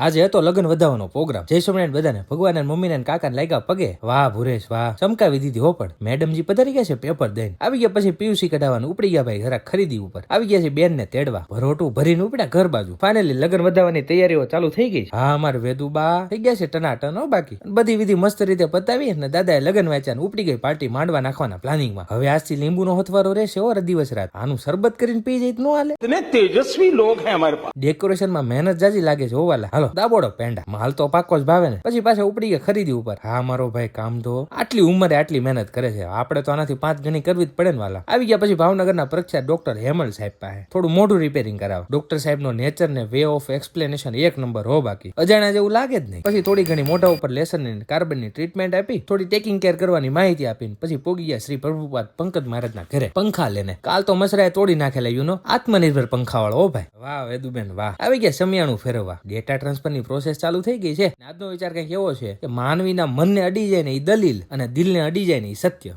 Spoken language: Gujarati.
આજે હતો લગ્ન વધાવવાનો પ્રોગ્રામ. જય સ્વામિનારાયણ બધાને. ભગવાન મમ્મી ને કાકા લાગ્યા પગે. વાહ ભુરેશ વાહ, ચમકાવી દીધી હો. પણ મેડમજી પધારી ગયા છે પેપર દઈને. આવી ગયા પછી પીયુસી કઢાવવાનું ઉપડી ગયા ભાઈ ઘરા ખરીદી ઉપર. આવી ગયા છે બેન ને તેડવા. ભરોટું ભરીને ઉપડ્યા ઘર બાજુ. ફાઇનલી લગ્ન વધાવવાની તૈયારીઓ ચાલુ થઈ ગઈ. હા અમારે વેદુબા થઈ ગયા છે ટનાટન હો. બાકી બધી વિધિ મસ્ત રીતે પતાવી ને દાદાએ લગ્ન વાંચ્યા ઉપડી ગઈ પાર્ટી માંડવા નાખવાના પ્લાનિંગમાં. હવે આજથી લીંબુનો હથવારો રહેશે ઓર દિવસ રાત. આનું શરબત કરીને પી જાય નો હાલે. इतने तेजस्वी लोग हैं हमारे पास. ડેકોરેશનમાં મહેનત જાજી લાગે છે હોવાલા. હાલો દાબોડો પેંડા. માલ તો પાકો જ ભાવે ને. પછી પાછા ઉપડી ગયા ખરીદી ઉપર. હા મારો ભાઈ કામ તો આટલી ઉંમરે આટલી મહેનત કરે છે. આપણે તો આનાથી 5 ગણી કરવી જ પડે ને વાલા. આવી ગયા પછી ભાવનગરના પ્રખ્યાત ડોક્ટર હેમલ સાહેબ પાસે. થોડું મોઢું રિપેરિંગ કરાવ. ડોક્ટર સાહેબ નો નેચર ને વે ઓફ એક્સપ્લેનેશન એક નંબર હો. બાકી અજાણ્યા જેવું લાગે જ નહીં. પછી થોડી ઘણી મોઢા ઉપર લેસન ની કાર્બન ની ટ્રીટમેન્ટ આપી. થોડી ટેકિંગ કેર કરવાની માહિતી આપીને પછી પોગી ગયા શ્રી પ્રભુપાદ પંકજ મહારાજના ઘરે પંખા લેને. કાલ તો મસરાએ તોડી નાખેલા યુનો આત્મનિર્ભર પંખા વાળો. ઓ ભાઈ વાહ વેદુબેન વાહ. આવી ગયા સમિયાણું ફેરવવા. ડેટા ટ્રાન્સફર ની પ્રોસેસ ચાલુ થઈ ગઈ છે. આજનો વિચાર કઈક એવો છે કે માનવીના મનને અડી જાય ને એ દલીલ અને દિલને અડી જાય ને એ સત્ય.